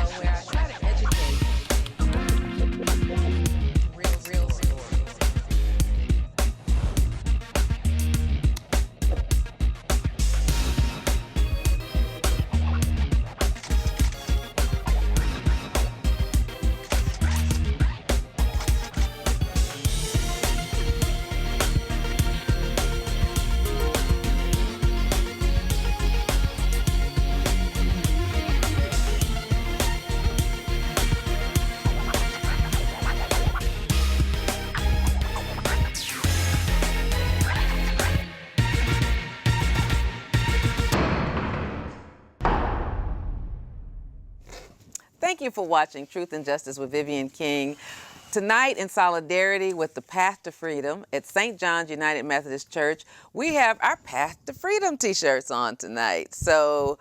where I try to educate real stories. Thank you for watching Truth and Justice with Vivian King. Tonight, in solidarity with the Path to Freedom at St. John's United Methodist Church, we have our Path to Freedom t-shirts on tonight. So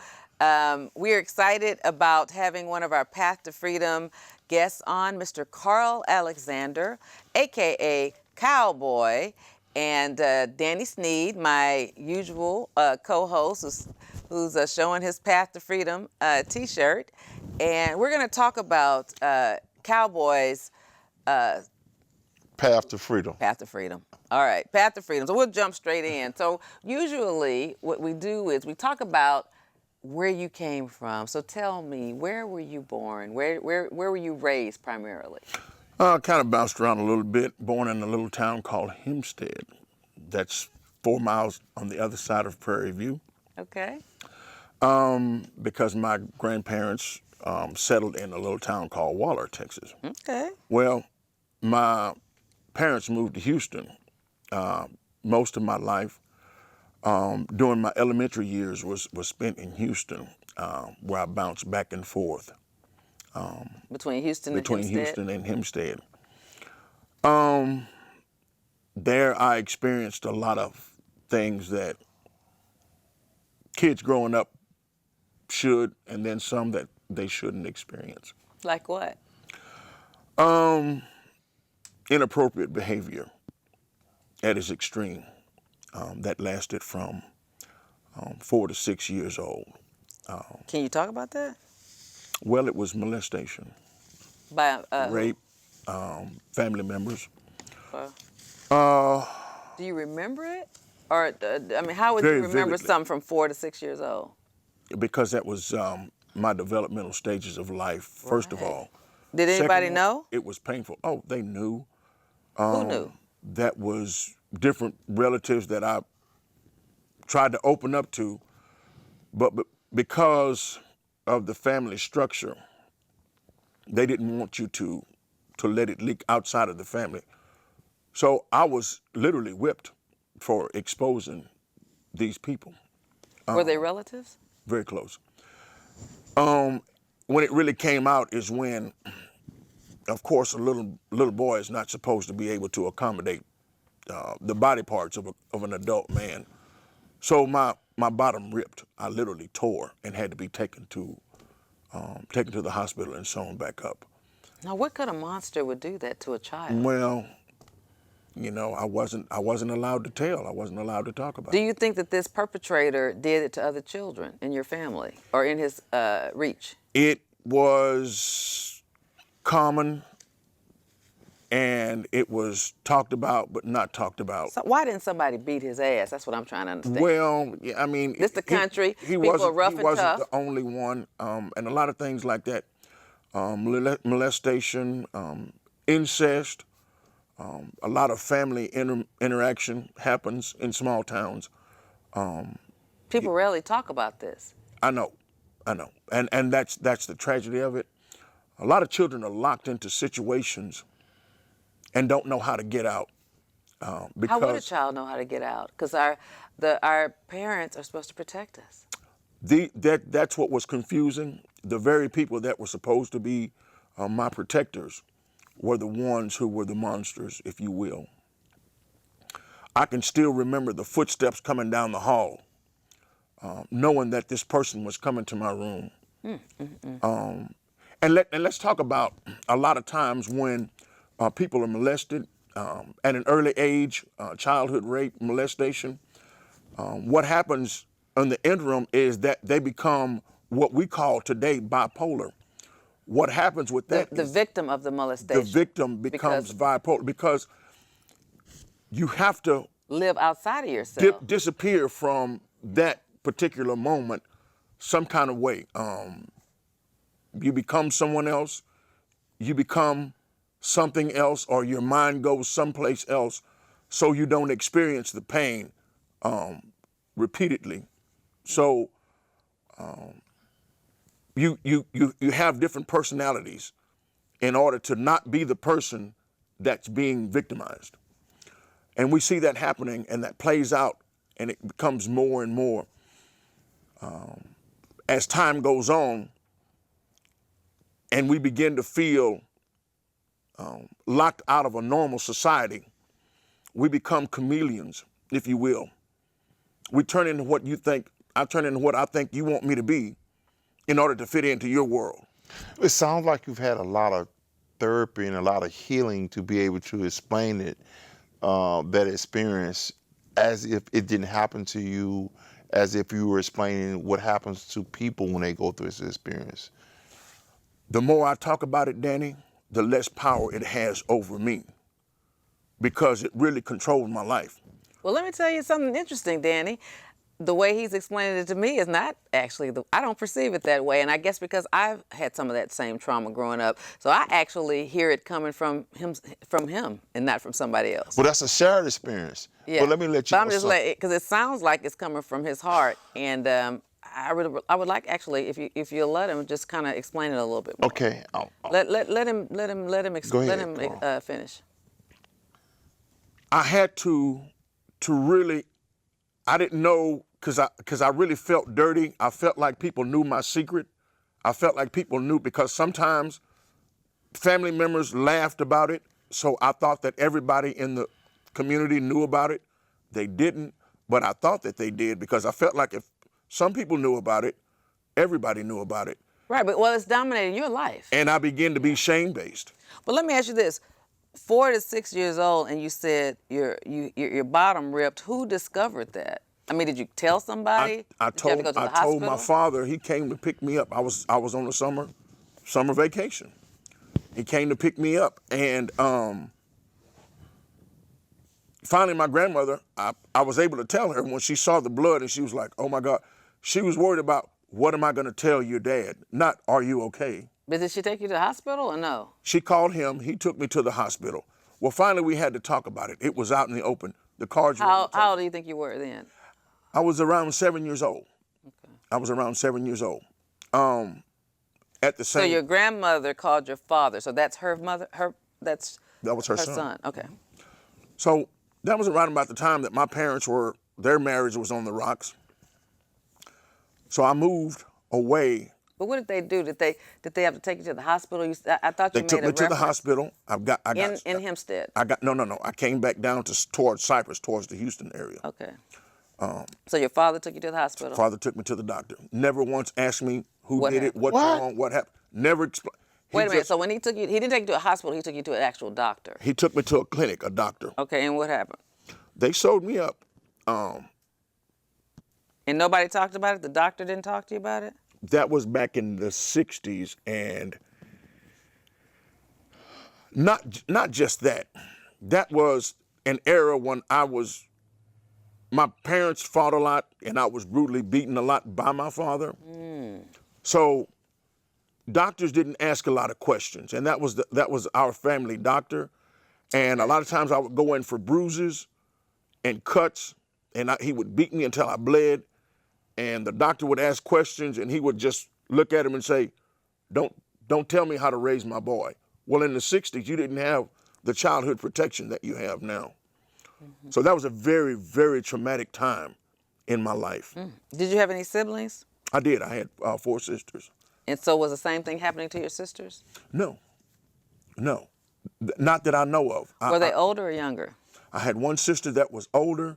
we're excited about having one of our Path to Freedom guests on, Mr. Carl Alexander, AKA Cowboy, and Danny Sneed, my usual co-host, who's showing his Path to Freedom t-shirt. And we're going to talk about Cowboy's Path to Freedom. Path to Freedom. All right, Path to Freedom. So we'll jump straight in. So usually what we do is we talk about where you came from. So tell me, where were you born? Where were you raised primarily? Kind of bounced around a little bit. Born in a little town called Hempstead. That's 4 miles on the other side of Prairie View. Okay. Because my grandparents settled in a little town called Waller, Texas. Okay. Well, my parents moved to Houston most of my life. During my elementary years was spent in Houston, where I bounced back and forth. Between Houston and Hempstead? Houston and Hempstead. There I experienced a lot of things that kids growing up should, and then some that they shouldn't experience. Like what? Inappropriate behavior at its extreme. That lasted from 4 to 6 years old. Can you talk about that? Well, it was molestation, By rape, family members. Do you remember it? Or, I mean, how would Very you remember vividly. something from 4 to 6 years old? Because that was my developmental stages of life, first of Right. all. Did anybody Second, know? It was painful. Oh, they knew. Who knew? That was different relatives that I tried to open up to, but because of the family structure, they didn't want you to let it leak outside of the family. So I was literally whipped for exposing these people. Were they relatives? Very close. When it really came out is when, of course, a little boy is not supposed to be able to accommodate the body parts of an adult man. So my bottom ripped. I literally tore and had to be taken to the hospital and sewn back up. Now, what kind of monster would do that to a child? Well, you know, I wasn't allowed to tell. I wasn't allowed to talk about Do it. you think that this perpetrator did it to other children in your family or in his reach? It was common, and it was talked about, but not talked about. So why didn't somebody beat his ass? That's what I'm trying to understand. Well, yeah, I mean, This the country. He People wasn't, are rough he and wasn't tough. the only one, and a lot of things like that. Molestation, incest, a lot of family interaction happens in small towns. People rarely talk about this. I know, and that's the tragedy of it. A lot of children are locked into situations and don't know how to get out. Because How would a child know how to get out? Because our parents are supposed to protect us. That's what was confusing. The very people that were supposed to be my protectors were the ones who were the monsters, if you will. I can still remember the footsteps coming down the hall, knowing that this person was coming to my room. And let's talk about a lot of times when people are molested at an early age, childhood rape, molestation. What happens in the interim is that they become what we call today bipolar, what happens with that The is victim of the the molestation. victim becomes bipolar because you have to Live outside of yourself. disappear from that particular moment some kind of way. You become someone else, you become something else, or your mind goes someplace else so you don't experience the pain repeatedly. So you have different personalities in order to not be the person that's being victimized. And we see that happening, and that plays out, and it becomes more and more. As time goes on, and we begin to feel locked out of a normal society, we become chameleons, if you will. We turn into what you think, I turn into what I think you want me to be in order to fit into your world. It sounds like you've had a lot of therapy and a lot of healing to be able to explain it, that experience, as if it didn't happen to you, as if you were explaining what happens to people when they go through this experience. The more I talk about it, Danny, the less power it has over me because it really controls my life. Well, let me tell you something interesting, Danny. The way he's explaining it to me is not actually I don't perceive it that way. And I guess because I've had some of that same trauma growing up. So I actually hear it coming from him and not from somebody else. Well, that's a shared experience. Yeah. But let me let you But know I'm just something. because it sounds like it's coming from his heart. And I would like actually, if you'll let him just kind of explain it a little bit more. Okay. Let him Go ahead, finish. I had to really, I didn't know, because I really felt dirty. I felt like people knew my secret. I felt like people knew because sometimes family members laughed about it. So I thought that everybody in the community knew about it. They didn't, but I thought that they did because I felt like if some people knew about it, everybody knew about it. Right, but well, it's dominating your life. And I began to be shame-based. But let me ask you this: 4 to 6 years old, and you said your bottom ripped. Who discovered that? I mean, did you tell somebody? I Did you have to go to the told my hospital? father. He came to pick me up. I was on a summer vacation. He came to pick me up, and finally, my grandmother. I was able to tell her when she saw the blood, and she was like, "Oh my God." She was worried about what am I going to tell your dad? Not are you okay? But did she take you to the hospital or no? She called him. He took me to the hospital. Well, finally, we had to talk about it. It was out in the open. The cards were on the table. How old do you think you were then? I was around 7 years old. Okay. I was around 7 years old. At the same. So your grandmother called your father. So that's her mother. That was her son. Okay. So that was around about the time that my parents their marriage was on the rocks. So I moved away. But what did they do? Did they have to take you to the hospital? I thought you They made took a me to the reference hospital. in Hempstead. No. I came back down towards Cypress, towards the Houston area. Okay. So your father took you to the hospital. Father took me to the doctor. Never once asked me who What did happened? it, what's wrong, what happened. Never explained. Wait a minute. So when he took you, he didn't take you to a hospital. He took you to an actual doctor. He took me to a clinic, a doctor. Okay. And what happened? They sewed me up. And nobody talked about it? The doctor didn't talk to you about it? That was back in the 60s, and not just that. That was an era when my parents fought a lot, and I was brutally beaten a lot by my father. So doctors didn't ask a lot of questions, and that was our family doctor. And a lot of times I would go in for bruises and cuts, and he would beat me until I bled. And the doctor would ask questions, and he would just look at him and say, don't tell me how to raise my boy. Well, in the 60s, you didn't have the childhood protection that you have now. Mm-hmm. So that was a very, very traumatic time in my life. Did you have any siblings? I did. I had 4 sisters. And so was the same thing happening to your sisters? No. Not that I know of. Were they older or younger? I had one sister that was older,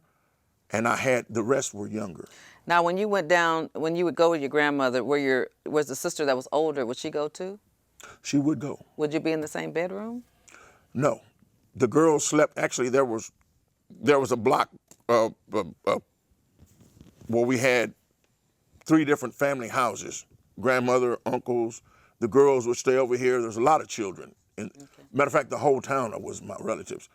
and the rest were younger. Now, when you went down, when you would go with your grandmother, was the sister that was older, would she go too? She would go. Would you be in the same bedroom? No. The girls slept, actually there was a block where we had 3 different family houses, grandmother, uncles, the girls would stay over here. There's a lot of children. And matter of fact, the whole town was my relatives.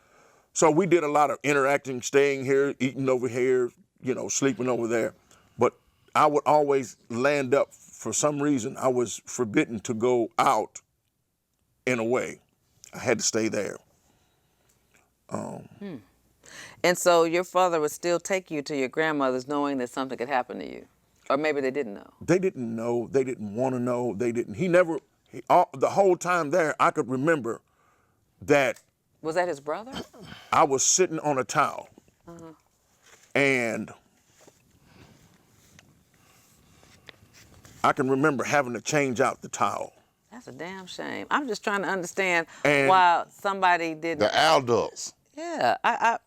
So we did a lot of interacting, staying here, eating over here, you know, sleeping over there. But I would always land up, for some reason, I was forbidden to go out in a way. I had to stay there. And so your father would still take you to your grandmother's knowing that something could happen to you. Or maybe they didn't know. They didn't know. They didn't want to know. The whole time there, I could remember that. Was that his brother? I was sitting on a towel. And I can remember having to change out the towel. That's a damn shame. I'm just trying to understand And why somebody didn't. The adults. Yeah,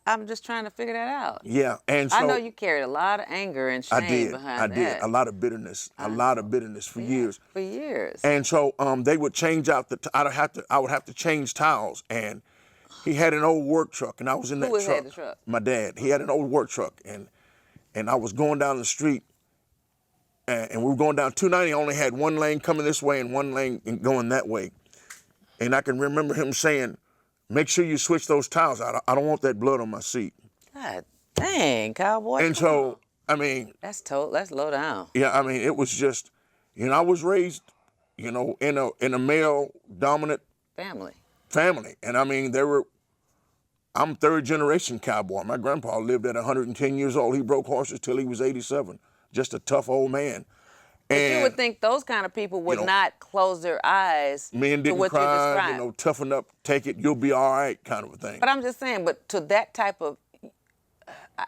I'm just trying to figure that out. Yeah, and so I know you carried a lot of anger and shame behind that. I did. A lot of bitterness. A lot of bitterness for years. For years. And so they would change out I would have to change towels, and he had an old work truck, and I was in that Who truck. had the truck? My dad. He had an old work truck, and I was going down the street, and we were going down 290. I only had one lane coming this way and one lane going that way. And I can remember him saying, "Make sure you switch those towels out. I don't want that blood on my seat." God dang, cowboy. And so, I mean, That's low down. yeah, I mean, it was just, you know, I was raised, you know, in a male dominant family. And I mean, I'm third generation cowboy. My grandpa lived at 110 years old. He broke horses till he was 87. Just a tough old man. But And you would think those kind of people would you know, not close their eyes men to didn't what you cry, described. you know, toughen up, take it, you'll be all right kind of a thing. But I'm just saying, but to that type of,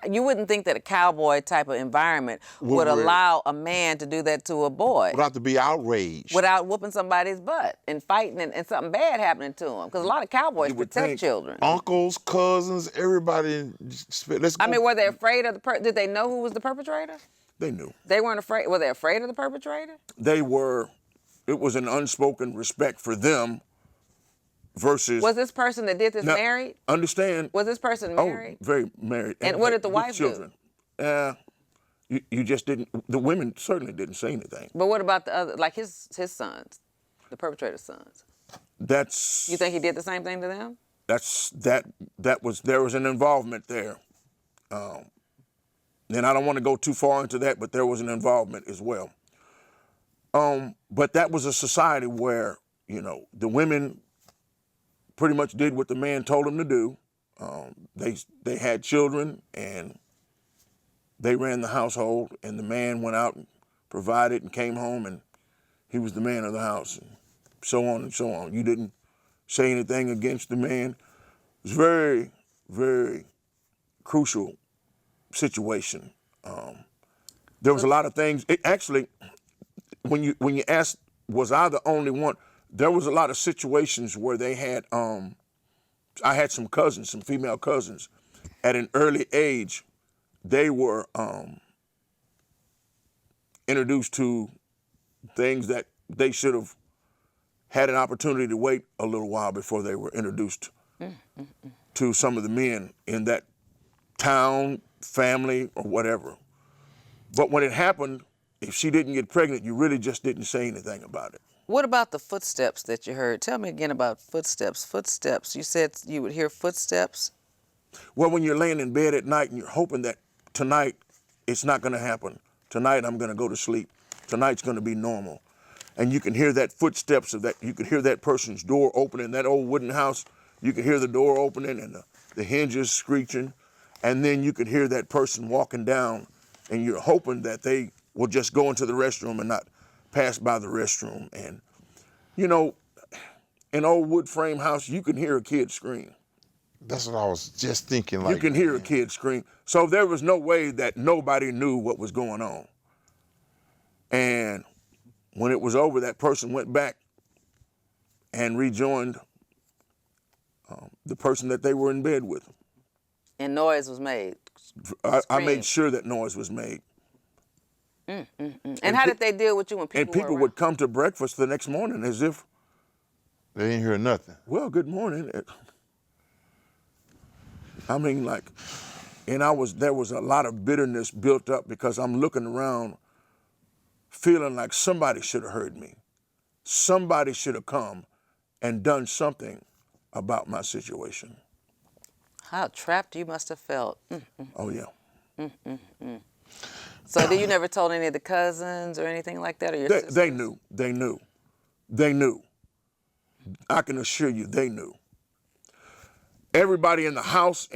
you wouldn't think that a cowboy type of environment would allow a man to do that to a boy. Would have to be outraged. Without whooping somebody's butt and fighting and something bad happening to them. Because a lot of cowboys protect children. Uncles, cousins, everybody. Let's go. I mean, were they afraid of did they know who was the perpetrator? They knew. They weren't afraid. Were they afraid of the perpetrator? They were. It was an unspoken respect for them versus. Was this person that did this Now, married? Understand. Was this person married? Oh, very married. And what did the with wife children. You just didn't. The women certainly didn't say anything. But what about the other, like his sons, the perpetrator's sons? That's. You think he did the same thing to them? There was an involvement there. And I don't want to go too far into that, but there was an involvement as well. But that was a society where, you know, the women pretty much did what the man told them to do. They had children and they ran the household, and the man went out and provided and came home, and he was the man of the house, and so on and so on. You didn't say anything against the man. It was very, very crucial situation. There was a lot of things. Actually, when you asked, was I the only one? There was a lot of situations where they had. I had some cousins, some female cousins, at an early age. They were introduced to things that they should have had an opportunity to wait a little while before they were introduced to some of the men in that town, family, or whatever. But when it happened, if she didn't get pregnant, you really just didn't say anything about it. What about the footsteps that you heard? Tell me again about footsteps. Footsteps. You said you would hear footsteps? Well, when you're laying in bed at night and you're hoping that tonight it's not going to happen. Tonight I'm going to go to sleep. Tonight's going to be normal. And you can hear that footsteps of that. You could hear that person's door opening. That old wooden house, you could hear the door opening and the hinges screeching. And then you could hear that person walking down, and you're hoping that they will just go into the restroom and not pass by the restroom. And, you know, an old wood frame house, you can hear a kid scream. That's what I was just thinking. Like, You can hear a kid scream. So there was no way that nobody knew what was going on. And when it was over, that person went back and rejoined the person that they were in bed with. And noise was made. I made sure that noise was made. And how did they deal with you when people And people were would come to breakfast the next morning as if, they didn't hear nothing. well, good morning. I mean, like, and there was a lot of bitterness built up because I'm looking around feeling like somebody should have heard me. somebody should have come and done something about my situation. How trapped you must have felt. Oh, yeah. So you never told any of the cousins or anything like that, or your sisters? They knew. They knew. I can assure you, they knew. Everybody in the house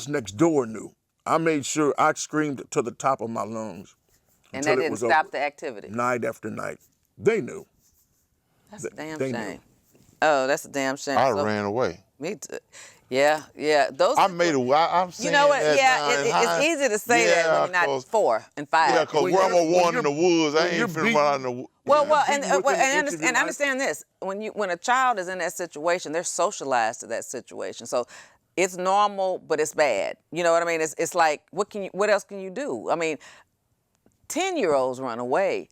next door knew. I made sure I screamed to the top of my lungs. And until that it didn't was stop over. the activity? Night after night. They knew. That's a damn they shame. knew. Oh, that's a damn shame. I So- ran away. Me too. Yeah. Those. I made a. I'm saying You know what? that Yeah, now, it's easy to say that when you're not 4 and 5. Yeah, because When where I'm you're- a when one in the you're- woods, I when ain't you're finna run out in the woods. And understand this: when a child is in that situation, they're socialized to that situation, so it's normal, but it's bad. You know what I mean? It's like what else can you do? I mean, 10-year-olds run away.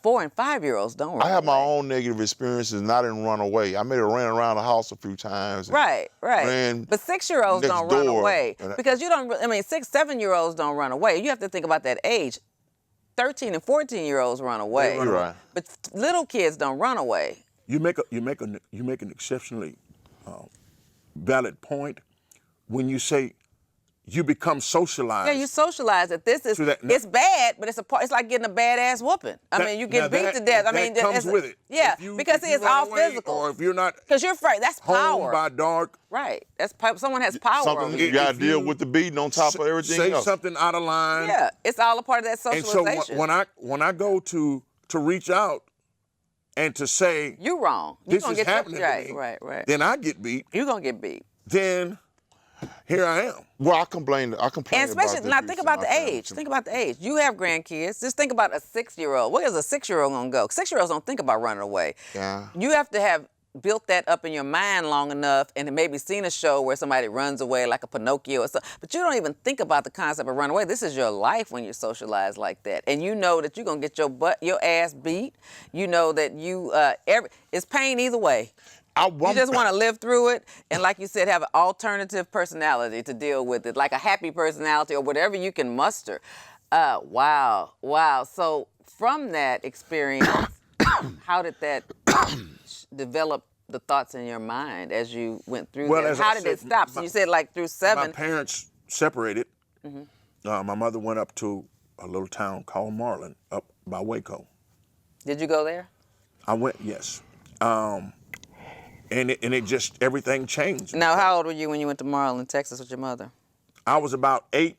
4 and 5-year-olds don't run I have my away. own negative experiences, and I didn't run away. I may have ran around the house a few times. and Right. ran But 6-year-olds next don't run door, away and because you don't. I mean, 6, 7-year-olds don't run away. You have to think about that age. 13 and 14-year-olds run away. run You're right. But little kids don't run away. You make an exceptionally valid point when you say you become socialized. Yeah, you socialize it. This is So that- it's bad, but it's like getting a badass whooping. I mean, you get beat to death. I mean, that comes with it. Yeah, If you- because if you it's run all away, physical. or if you're not Because you're afraid. That's home power. by dark, Right. That's someone has power something over you you. gotta if deal you with the beating on top of everything say else. something out of line. Yeah, it's all a part of that And so socialization. when I go to reach out and to say You wrong. You this gonna is get happening right, to me, right. then I get beat. You're gonna get beat. Then here I am. Well, I complained. And especially about now, this think in about my the family, age. too. Think about the age. You have grandkids. Just think about a 6-year-old. Where is a 6-year-old gonna go? 6-year-olds don't think about running away. Yeah. You have to have built that up in your mind long enough, and maybe seen a show where somebody runs away, like a Pinocchio or something. But you don't even think about the concept of running away. This is your life when you're socialized like that, and you know that you're gonna get your ass beat. You know that it's pain either way. You just want to live through it, and like you said, have an alternative personality to deal with it, like a happy personality or whatever you can muster. Wow. So from that experience, how did that develop the thoughts in your mind as you went through Well, that? as How I did said, it stop? So you said like through 7. My parents separated. My mother went up to a little town called Marlin up by Waco. Did you go there? I went, yes. And it just, everything changed. Now, how old were you when you went to Marlin, Texas with your mother? I was about 8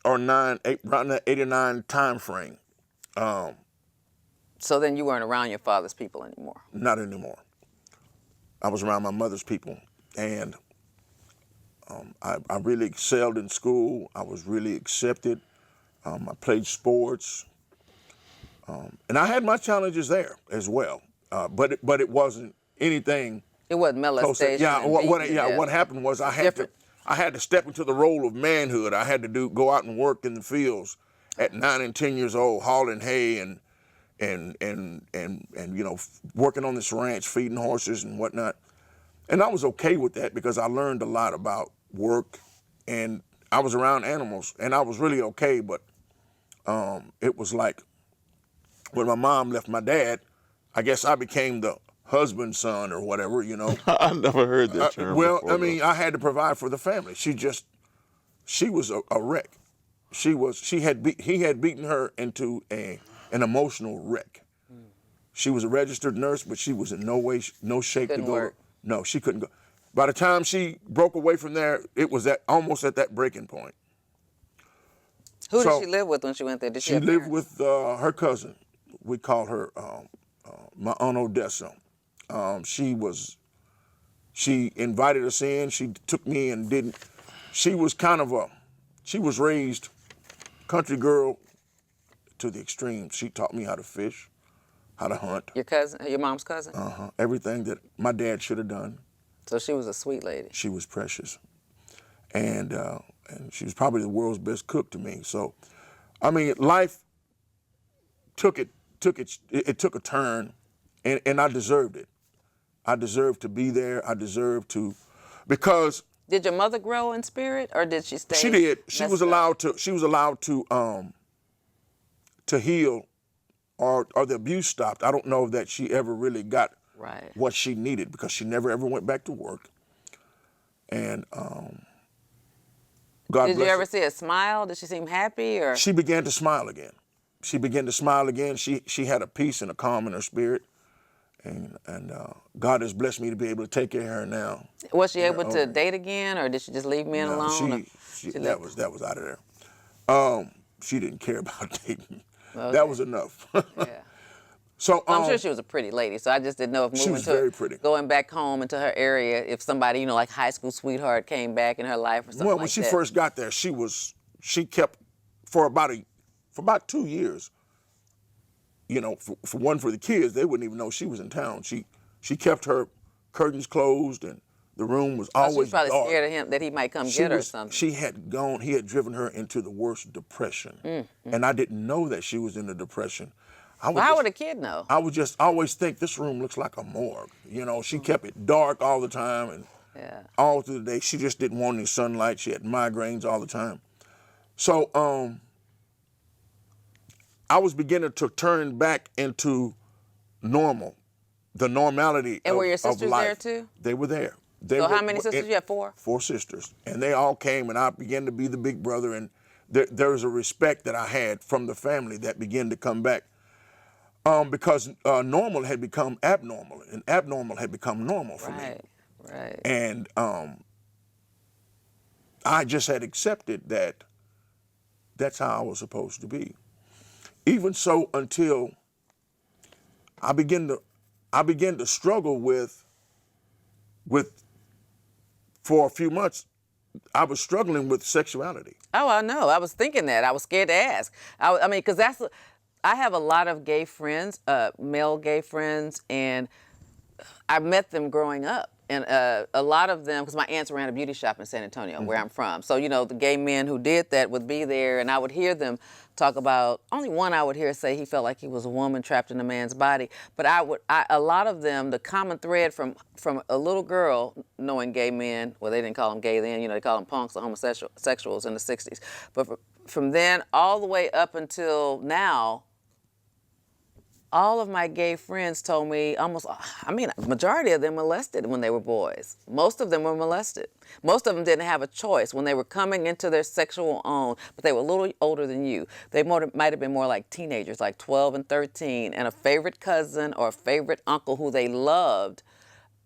or 9, around that 8 or 9 time frame. So then you weren't around your father's people anymore. Not anymore. I was around my mother's people, and I really excelled in school. I was really accepted. I played sports, and I had my challenges there as well. But it wasn't anything. It wasn't close to- molestation. Yeah. and What beating to death. what happened was I had Different. to step into the role of manhood. I had to go out and work in the fields at 9 and 10 years old, hauling hay and working on this ranch, feeding horses and whatnot. And I was okay with that because I learned a lot about work, and I was around animals, and I was really okay. But it was like when my mom left my dad, I guess I became the husband, son, or whatever, I never heard that term Well, before, I mean, I had to provide for the family. She was a wreck. He had beaten her into an emotional wreck. She was a registered nurse, but she was in no way, no shape Couldn't to go. work. No, she couldn't go. By the time she broke away from there, it was almost at that breaking point. Who So, did she live with when she went there? Did she She have lived parents? with her cousin. We call her my Aunt Odessa. She invited us in. She took me and didn't. She was she was raised country girl to the extreme. She taught me how to fish, how to hunt, Your cousin, your mom's cousin? everything that my dad should have done. So she was a sweet lady. She was precious, and she was probably the world's best cook to me. So, I mean, life took a turn, and I deserved it. I deserved to be there. I deserved to, because Did your mother grow in spirit, or did she stay? she did. She messed was up? allowed to. She was allowed to heal or the abuse stopped. I don't know that she ever really got Right. what she needed because she never ever went back to work. And God Did you bless ever her. see a smile? Did she seem happy or? She began to smile again. She began to smile again. She had a peace and a calm in her spirit. And God has blessed me to be able to take care of her now. Was she in her able to older age. date again, or did she just leave men No, alone? Or she she that left? was out of there. She didn't care about dating. That Okay. was enough. Yeah. So Well, I'm sure she was a pretty lady, so I just didn't know if she moving was to very pretty. going back home into her area, if somebody, like high school sweetheart came back in her life or something Well, when like she that. first got there, she kept for about 2 years. For the kids, they wouldn't even know she was in town. She kept her curtains closed and the room was Oh, she was always probably dark. scared of him that he might come get her or something. He had driven her into the worst depression. And I didn't know that she was in a depression. Well, how would a kid know? I would just always think this room looks like a morgue. She kept it dark all the time and Yeah. all through the day. She just didn't want any sunlight. She had migraines all the time. So I was beginning to turn back into normal, the normality And of, were your of sisters life. there too? They were there. So how many sisters you have? 4? 4 sisters. And they all came and I began to be the big brother. And there was a respect that I had from the family that began to come back. Because normal had become abnormal and abnormal had become normal for me. Right. And I just had accepted that that's how I was supposed to be. Even so, until I began to struggle with for a few months, I was struggling with sexuality. Oh, I know. I was thinking that. I was scared to ask. I mean, because I have a lot of gay friends, male gay friends, and I met them growing up. And a lot of them, because my aunts ran a beauty shop in San Antonio, where I'm from. So, the gay men who did that would be there, and I would hear them talk about, only one I would hear say he felt like he was a woman trapped in a man's body. But a lot of them, the common thread from a little girl knowing gay men, well, they didn't call them gay then, they called them punks or homosexuals in the 60s. But from then all the way up until now, all of my gay friends told me majority of them molested when they were boys. Most of them were molested. Most of them didn't have a choice when they were coming into their sexual own, but they were a little older than you. They might have been more like teenagers, like 12 and 13, and a favorite cousin or a favorite uncle who they loved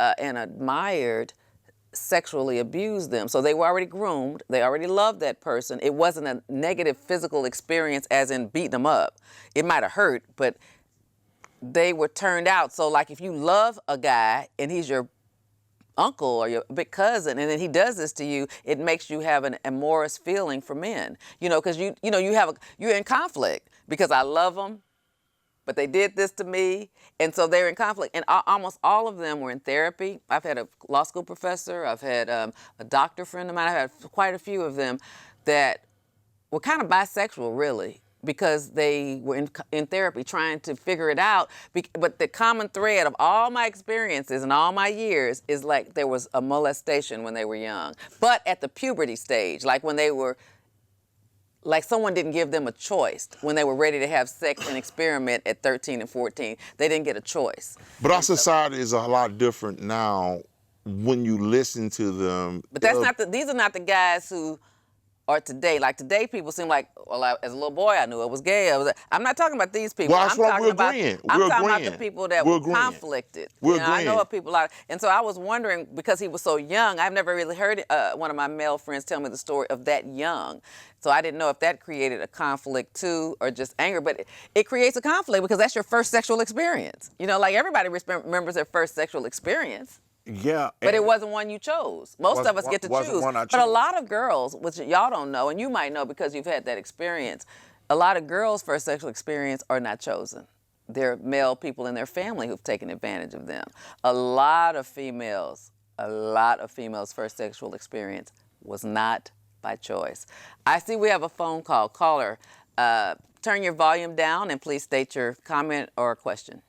and admired sexually abused them. So they were already groomed. They already loved that person. It wasn't a negative physical experience as in beating them up. It might have hurt, but they were turned out. So like if you love a guy and he's your uncle or your big cousin and then he does this to you, it makes you have an amorous feeling for men. Because you're in conflict because I love them, but they did this to me. And so they're in conflict. And almost all of them were in therapy. I've had a law school professor. I've had a doctor friend of mine. I've had quite a few of them that were kind of bisexual, really, because they were in therapy trying to figure it out. But the common thread of all my experiences and all my years is like there was a molestation when they were young. But at the puberty stage, like when they were, like someone didn't give them a choice when they were ready to have sex and experiment at 13 and 14. They didn't get a choice. But our society is a lot different now when you listen to them. But these are not the guys who are today. Like today, people seem like, well, as a little boy, I knew it was gay. I'm not talking about these people. Well, that's I'm why talking we're about, agreeing. I'm We're talking about agreeing. the people that We're were agreeing. conflicted. We're I know agreeing. what people are. And so I was wondering, because he was so young, I've never really heard one of my male friends tell me the story of that young. So I didn't know if that created a conflict too, or just anger. But it creates a conflict because that's your first sexual experience. Like everybody remembers their first sexual experience. Yeah. But it wasn't one you chose. Most of us get to wasn't choose. one I But a chose. lot of girls, which y'all don't know, and you might know because you've had that experience, a lot of girls' first sexual experience are not chosen. They're male people in their family who've taken advantage of them. A lot of females' first sexual experience was not by choice. I see we have a phone call. Caller, turn your volume down and please state your comment or question.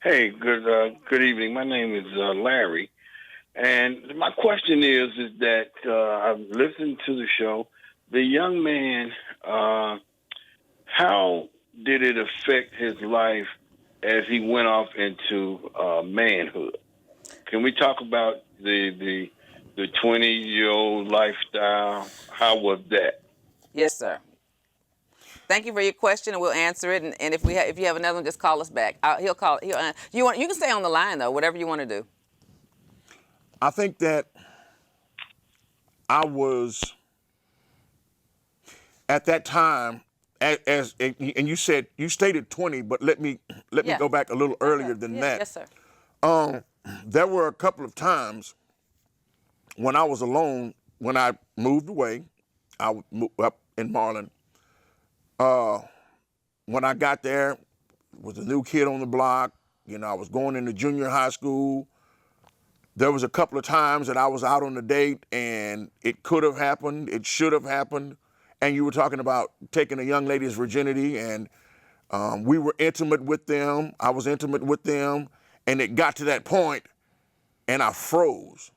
Hey, good evening. My name is Larry, and my question is that I've listened to the show. The young man, how did it affect his life as he went off into manhood? Can we talk about the 20-year-old lifestyle? How was that? Yes, sir. Thank you for your question, and we'll answer it. And if if you have another one, just call us back. He'll call. You can stay on the line though. Whatever you want to do. I think that I was at that time as and you stated 20, but let me Yeah. go back a little earlier than Yeah, that. yes, sir. There were a couple of times when I was alone when I moved away. I would move up in Marlin. When I got there, was a new kid on the block. You know, I was going into junior high school. There was a couple of times that I was out on a date and it could have happened, it should have happened. And you were talking about taking a young lady's virginity, and we were intimate with them. I was intimate with them, and it got to that point and I froze.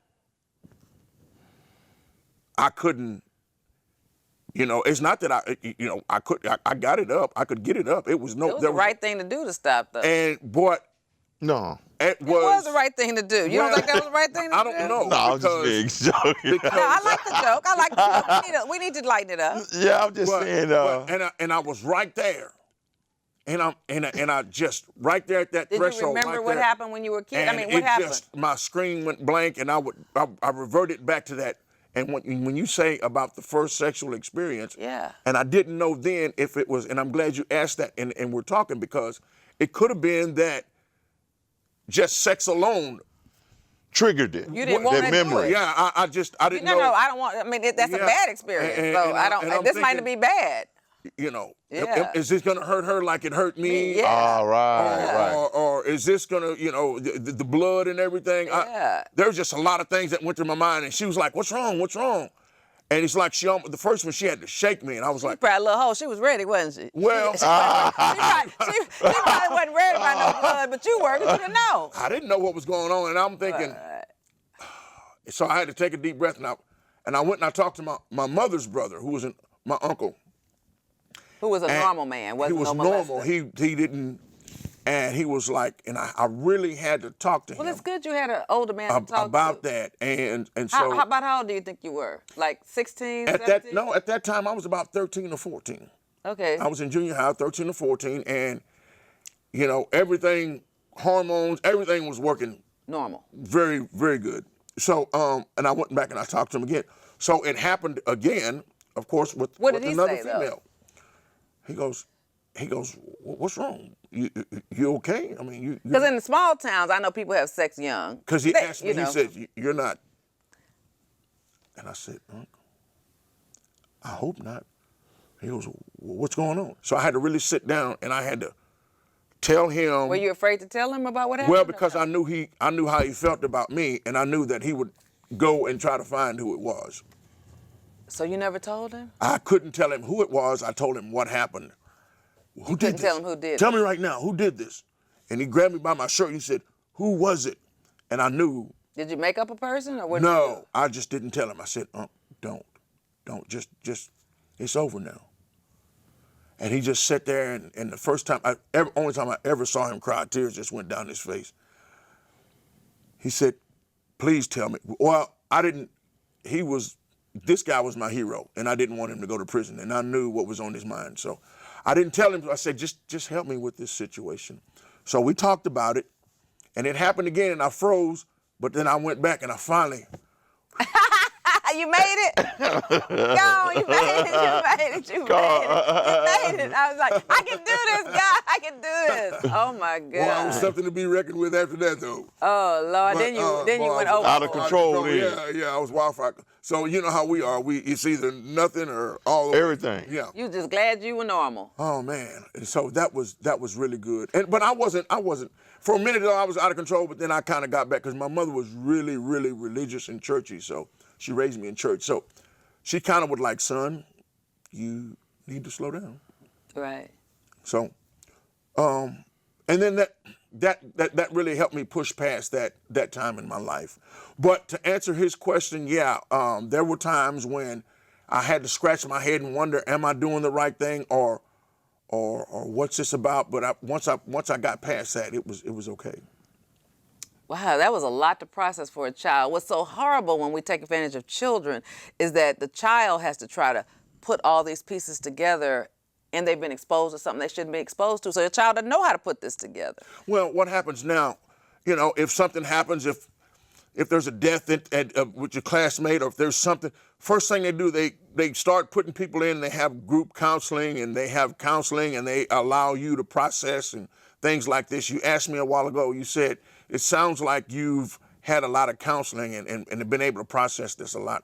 I couldn't, it's not that I got it up. I could get it up. It was It was the right thing to do to stop though. And what No. it was the right thing to do. You don't think that was the right thing to do? I don't know. No, I was just being joking. No, I like the joke. I like the joke. We need to lighten it up. Yeah, I'm just saying. And I was right there, and I just right there at that Did threshold. you remember right what there. happened when you were a kid? And I mean, what happened? My screen went blank, and I reverted back to that. And when you say about the first sexual experience, Yeah. and I didn't know then if it was, and I'm glad you asked that, and we're talking because it could have been that just sex alone Triggered it. You didn't want that to do memory. it. Yeah, I didn't know. No, I don't want. I mean, that's a Yeah. bad experience. And So I I'm don't. This might thinking, be bad. Yeah. Is this gonna hurt her like it hurt me? Yeah. All right. Or is this gonna, the blood and everything? Yeah. There's just a lot of things that went through my mind, and she was like, "What's wrong? What's wrong?" And it's like the first one she had to shake me, and I was like, Probably a little hoe. She was ready, wasn't she? Well, she probably wasn't ready about no blood, but you were, 'cause you didn't know. I didn't know what was going on, and I'm thinking. So I had to take a deep breath, and I went and I talked to my mother's brother, who was my uncle. Who was a And normal man? Wasn't he was no normal. molester. He didn't, and he was like, and I really had to talk to him. Well, it's good you had an older man to talk about to. that, and so How old do you think you were? Like 16, at 17? at that time I was about 13 or 14. Okay. I was in junior high, 13 or 14, and everything, hormones, everything was working Normal. very, very good. So, and I went back and I talked to him again. So it happened again, of course, with What did he another say, though? female. He goes, what's wrong? You okay? I mean, you. Because in the small towns, I know people have sex young. Because he asked me, you know. he said, "You're not." And I said, "I hope not." He goes, "What's going on?" So I had to really sit down and I had to tell him. Were you afraid to tell him about what happened? Well, because I knew how he felt about me, and I knew that he would go and try to find who it was. So you never told him? I couldn't tell him who it was. I told him what happened. Who did couldn't this? tell him who did Tell it. me right now, who did this? And he grabbed me by my shirt and he said, "Who was it?" And I knew. Did you make up a person or what? Did you No, I just didn't tell him. I said, don't, just, it's over now. And he just sat there, and the first time, only time I ever saw him cry, tears just went down his face. He said, "Please tell me." Well, I didn't, this guy was my hero, and I didn't want him to go to prison, and I knew what was on his mind. So I didn't tell him. I said, just help me with this situation. So we talked about it, and it happened again, and I froze, but then I went back, and I finally, You made it? Yo, you made it. You made it. I was like, I can do this, God. I can do this. Oh, my God. well, I was something to be reckoned with after that, though. Oh, Lord. But, then you boy, went I was over. Out of control then. Yeah, I was wildfire. So you know how we are. It's either nothing or all Everything. Yeah. You just glad you were normal. Oh man. And so that was really good. But I wasn't for a minute though I was out of control, but then I kind of got back because my mother was really, really religious and churchy. So she raised me in church. So she kind of was like, "Son, you need to slow down." Right. So, and then that really helped me push past that time in my life. But to answer his question, yeah, there were times when I had to scratch my head and wonder, am I doing the right thing, or or what's this about. But once I got past that, it was okay. Wow, that was a lot to process for a child. What's so horrible when we take advantage of children is that the child has to try to put all these pieces together, and they've been exposed to something they shouldn't be exposed to. So the child doesn't know how to put this together. Well, what happens now, if something happens, if there's a death with your classmate, or if there's something, first thing they do, they start putting people in. They have group counseling, and they have counseling, and they allow you to process and things like this. You asked me a while ago, you said, it sounds like you've had a lot of counseling and have been able to process this a lot.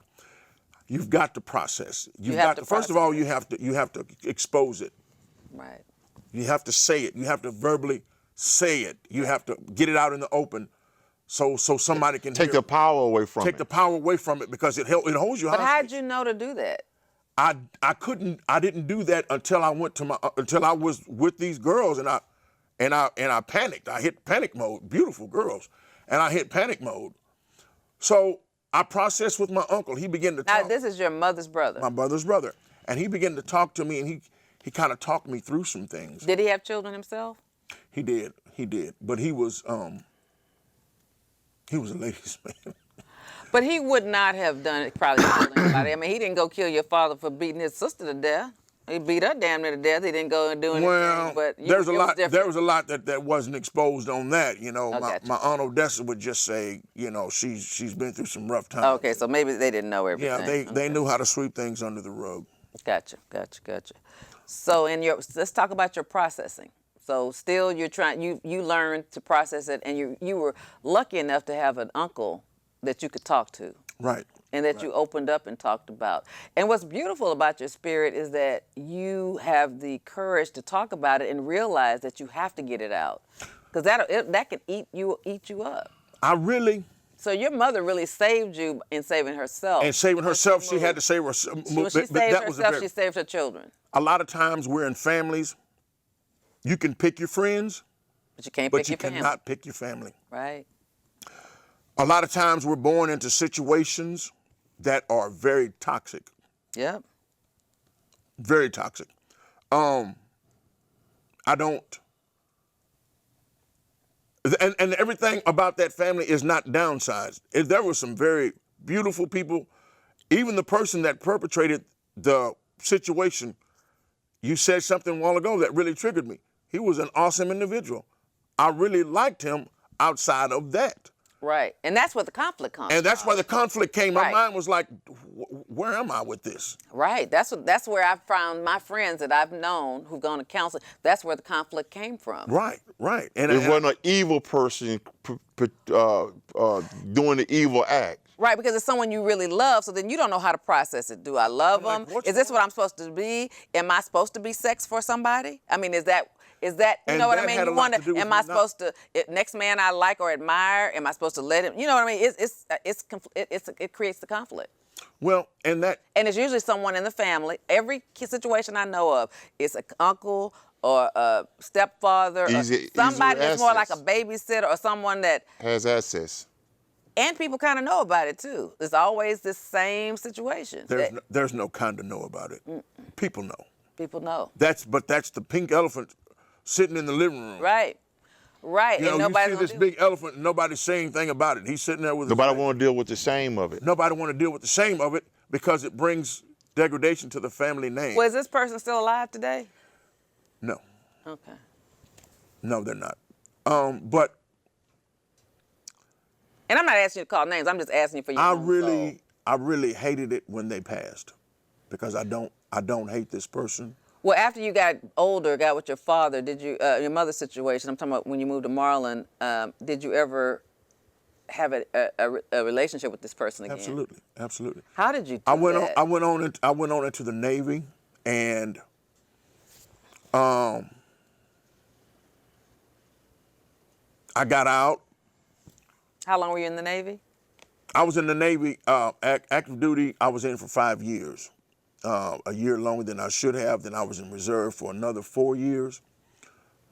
You've got to process. First of all, you have to expose it. Right. You have to say it. You have to verbally say it. You have to get it out in the open, so somebody can Take hear the power away from it. Take the power away from it, because it holds you hostage. But how'd you know to do that? I didn't do that until I was with these girls, and I panicked. I hit panic mode. Beautiful girls, and I hit panic mode. So I processed with my uncle. He began to talk. Now, this is your mother's brother. My brother's brother, and he began to talk to me, and he kind of talked me through some things. Did he have children himself? He did, but he was a ladies' man. But he would not have done it, probably killing anybody. I mean, he didn't go kill your father for beating his sister to death. He beat her damn near to death. He didn't go and do anything. Well, but there was a lot that wasn't exposed on that. Gotcha. My Aunt Odessa would just say, she's been through some rough times. Okay, so maybe they didn't know everything. Yeah, they knew how to sweep things under the rug. Gotcha. So let's talk about your processing. So still you learned to process it, and you were lucky enough to have an uncle that you could talk to. Right. And that you opened up and talked about. And what's beautiful about your spirit is that you have the courage to talk about it and realize that you have to get it out, because that can eat you up. So your mother really saved you in saving herself. And saving herself, she had to save herself. When she saved herself, she saved her children. A lot of times we're in families. You can pick your friends, but you can't pick your family. But you cannot pick your family. Right. A lot of times we're born into situations that are very toxic. Yep. Very toxic. And everything about that family is not downsized. There were some very beautiful people. Even the person that perpetrated the situation, you said something a while ago that really triggered me. He was an awesome individual. I really liked him outside of that. Right. And that's where the conflict comes And that's why the conflict came. Right. My mind was like, where am I with this? Right. That's where I found my friends that I've known who've gone to counseling. That's where the conflict came from. Right. And it wasn't an evil person doing the evil act. Right, because it's someone you really love, so then you don't know how to process it. Do I love them? Is this what I'm supposed to be? Am I supposed to be sex for somebody? I mean, is that you know what I mean? You wonder, am I supposed to, next man I like or admire, am I supposed to let him, you know what I mean? It creates the conflict. Well, and it's usually someone in the family. Every situation I know of, it's an uncle or a stepfather or somebody that's more like a babysitter or someone that has access. And people kind of know about it too. It's always this same situation. There's no kind of know about it. People know. People know. That's the pink elephant sitting in the living room. Right. And nobody's you see this big elephant and nobody's saying anything about it. He's sitting there with nobody want to deal with the shame of it. Nobody want to deal with the shame of it because it brings degradation to the family name. Well, is this person still alive today? No. Okay. No, they're not. But. And I'm not asking you to call names. I'm just asking you for your own soul. I really hated it when they passed, because I don't hate this person. Well, after you got older, got with your father, did you your mother's situation? I'm talking about when you moved to Marlin. Did you ever have a relationship with this person again? Absolutely. How did you do I went that? I went on into the Navy, and I got out. How long were you in the Navy? I was in the Navy, active duty. I was in for 5 years, a year longer than I should have. Then I was in reserve for another 4 years.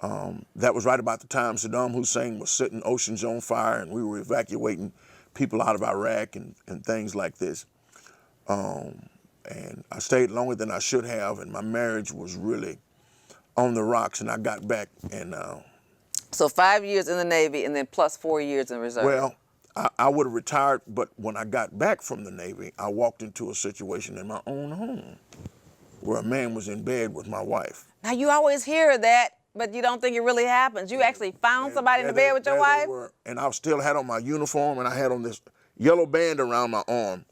That was right about the time Saddam Hussein was setting oceans on fire, and we were evacuating people out of Iraq and things like this. And I stayed longer than I should have, and my marriage was really on the rocks, and I got back. And So 5 years in the Navy and then plus 4 years in reserve. well, I would have retired, but when I got back from the Navy, I walked into a situation in my own home where a man was in bed with my wife. Now you always hear that, but you don't think it really happens. You actually found somebody in the bed with your wife? And I still had on my uniform, and I had on this yellow band around my arm.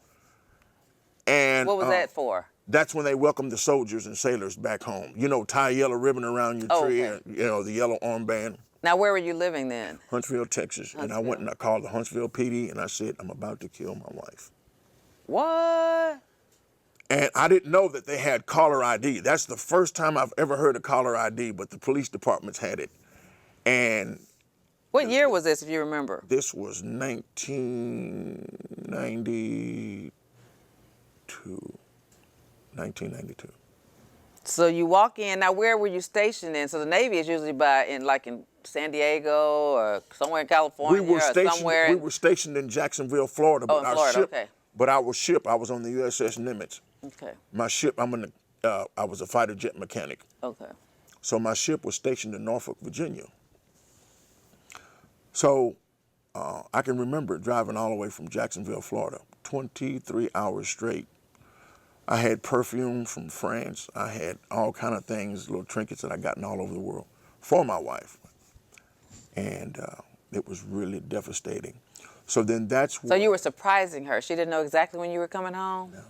And What was that for? That's when they welcomed the soldiers and sailors back home. You know, tie a yellow ribbon around your tree, Okay. and, you know, the yellow armband. Now where were you living then? Huntsville, Texas. And I went and I called the Huntsville PD, and I said, I'm about to kill my wife. What? And I didn't know that they had caller ID. That's the first time I've ever heard of caller ID, but the police departments had it. And What year was this, if you remember? this was 1992. 1992. So you walk in. Now where were you stationed in? So the Navy is usually in San Diego or somewhere in California or somewhere. We were stationed in Jacksonville, Florida. Oh, in Florida, okay. But our ship, I was on the USS Nimitz. Okay. My ship, I was a fighter jet mechanic. Okay. So my ship was stationed in Norfolk, Virginia. So I can remember driving all the way from Jacksonville, Florida, 23 hours straight. I had perfume from France. I had all kind of things, little trinkets that I gotten all over the world for my wife. And it was really devastating. So then that's So you were surprising her. She didn't know exactly when you were coming home? No.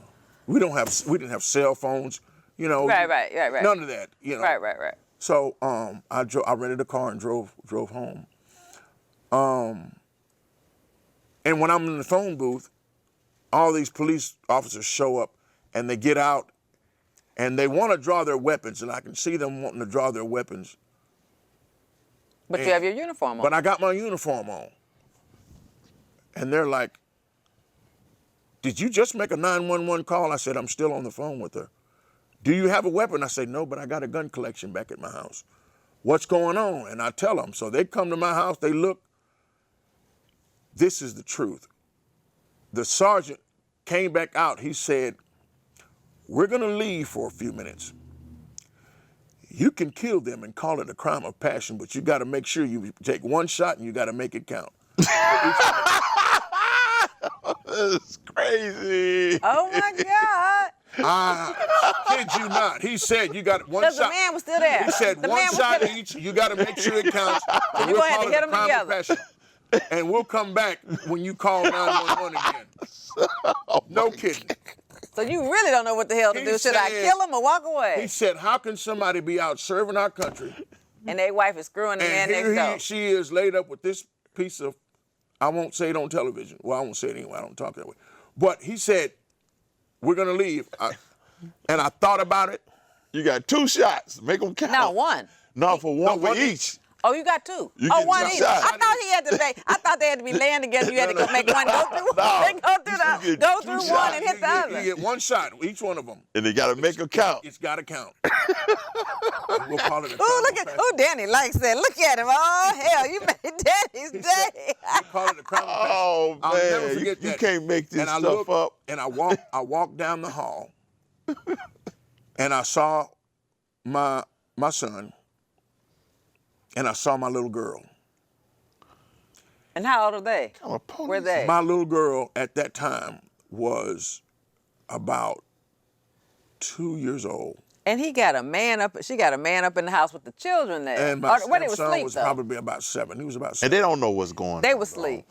We didn't have cell phones, you know. Right. None of that, you know. Right. So I rented a car and drove home. And when I'm in the phone booth, all these police officers show up and they get out and they want to draw their weapons, and I can see them wanting to draw their weapons. But you have your uniform on. But I got my uniform on. And they're like, did you just make a 911 call? I said, I'm still on the phone with her. Do you have a weapon? I said, no, but I got a gun collection back at my house. What's going on? And I tell them. So they come to my house, they look. This is the truth. The sergeant came back out. He said, we're going to leave for a few minutes. You can kill them and call it a crime of passion, but you got to make sure you take one shot and you got to make it count. That's crazy. Oh my God. I kid you not. He said you got one shot. Because the man was still there. He said one shot each. You got to make sure it counts. And You're we'll gonna have call to it hit a 'em crime of together. passion. And we'll come back when you call 911 again. No kidding. So you really don't know what the hell to He do. Should I said- kill him or walk He away? said, how can somebody be out serving our country And their wife is screwing the man and next here door. she is laid up with this piece of, I won't say it on television. Well, I won't say it anyway. I don't talk that way. But he said, we're going to leave. And I thought about it. You got 2 shots. Make them count. No, one. No, for one for one each. Oh, you got 2. You Oh, get one two each. shots. I thought they had to be laying together. You had to go make one go through. No. They go through You get go 2 through one shots. and hit the You other. get one shot, each one of them. And they got to make them count. It's got to count. We'll call it a Ooh, look at Danny likes that. Look at him. Oh hell, you made Danny's day. We'll call it a crime of passion. Oh, I'll man. never forget You that. can't make this And I stuff looked, up. And I walked down the hall, and I saw my son, and I saw my little girl. And how old are they? Kind of police. Were they? My little girl at that time was about 2 years old. And he got a man up. She got a man up in the house with the children there. And my Or, when they was stepson asleep was though. probably about 7. He was about 7. And they don't know what's going on. They was bro. asleep.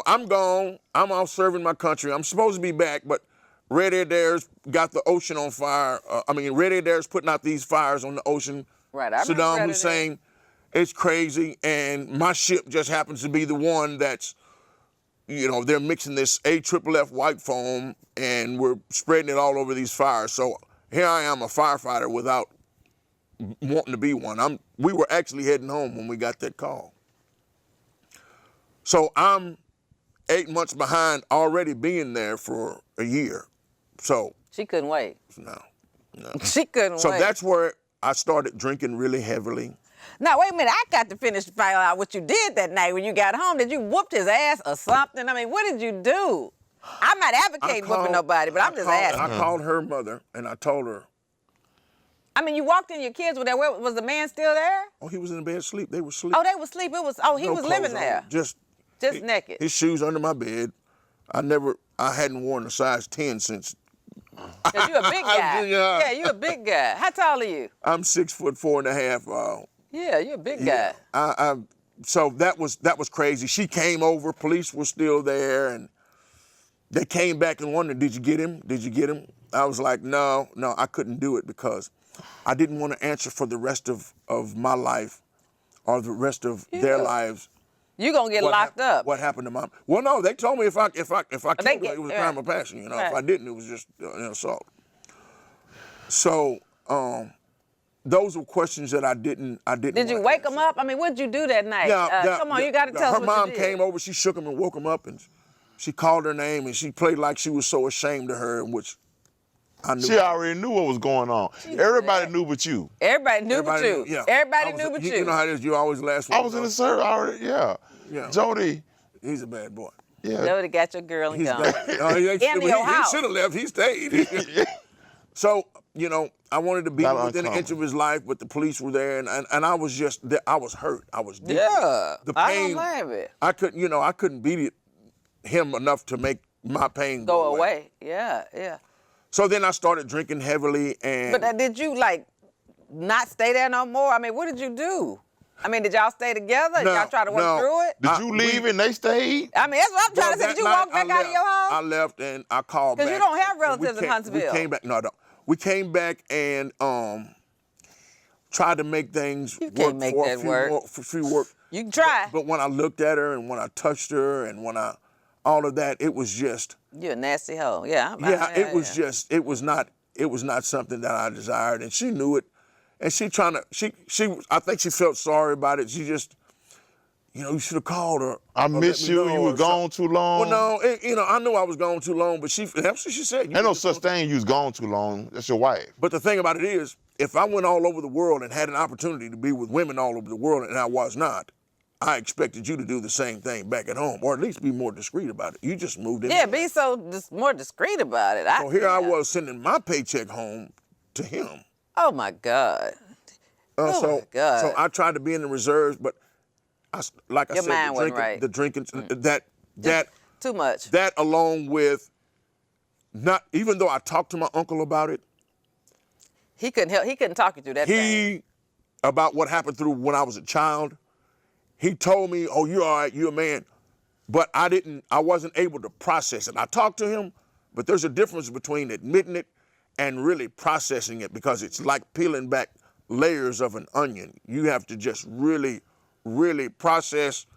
I'm gone. I'm off serving my country. I'm supposed to be back, but Red Adair's got the ocean on fire. Red Adair's putting out these fires on the ocean. Right, I remember Saddam Red Hussein, it's crazy, and my ship just happens to be the one that's, they're mixing this AFFF white foam, and we're spreading it all over these fires. So here I am, a firefighter without wanting to be one. We were actually heading home when we got that call. So I'm 8 months behind already being there for a year. So She couldn't wait. no. She couldn't So wait. that's where I started drinking really heavily. Now, wait a minute. I got to finish finding out what you did that night when you got home. Did you whoop his ass or something? I mean, what did you do? I'm not advocating whooping nobody, but I'm just asking. I called her mother, and I told her, I mean, you walked in, your kids were there. Where, was the man still there? Oh, he was in the bed asleep. They were asleep. Oh, they were asleep. He No was clothes living on, there. Just Naked. His shoes under my bed. I hadn't worn a size 10 since. Cause you're a big guy. Yeah. Yeah, you're a big guy. How tall are you? I'm 6'4.5". Yeah, you're a big guy. So that was crazy. She came over. Police were still there, and they came back and wondered, "Did you get him? Did you get him?" I was like, "No, I couldn't do it because I didn't want to answer for the rest of my life or the rest of their lives." You're gonna get locked up. What happened to Mom? Well, no, they told me if I killed her, it was a crime of right. passion. You know, Right. if I didn't, it was just an assault. So those were questions that I didn't. Did you wake him up? I mean, what did you do that night? Come on, you got to tell us her what mom you did. came over. She shook him and woke him up, and she called her name, and she played like she was so ashamed of her, which I knew. She already knew what was going on. Everybody knew but you. Everybody knew but you. Yeah. Everybody knew but you. You know how it is. You always last one. I was in the service already. Yeah. Jody. He's a bad boy. Yeah. Jody got your girl and gone. He In your house. should have left. He stayed. So, I wanted to be Not within an inch of his life, but the police were there, and I was just, I was hurt. I was deep. Yeah, The I pain. don't blame it. I couldn't beat him enough to make my pain Go away. Yeah. So then I started drinking heavily, and But did you not stay there no more? I mean, what did you do? I mean, did y'all stay together? No, y'all try to work no. through it? Did you leave and they stayed? I mean, that's what I'm trying to say. Did you walk back out of your I house? left and I called back. Because you don't have and relatives in Huntsville. We came back. No, I don't. We came back and tried to make things You work can't make for that a few work. for a few work. You can try. But when I looked at her and when I touched her and when all of that, it was just. You're a nasty hoe. Yeah. It was just. It was not something that I desired, and she knew it. And she I think she felt sorry about it. She just, you should have called her. I miss you. You were gone too long. Well, no, I knew I was gone too long, but that's what she said. Ain't no such thing. You was gone too long. That's your wife. But the thing about it is, if I went all over the world and had an opportunity to be with women all over the world, and I was not, I expected you to do the same thing back at home, or at least be more discreet about it. You just moved in. Yeah, be more discreet about it. So here I was sending my paycheck home to him. Oh my God. My God. So I tried to be in the reserves, but Your mind wasn't right. the drinking, that Too much. That along with even though I talked to my uncle about it, He couldn't talk you through that thing. About what happened through when I was a child, he told me, "Oh, you're all right, you're a man," but I wasn't able to process it. I talked to him, but there's a difference between admitting it and really processing it, because it's like peeling back layers of an onion. You have to just really, really process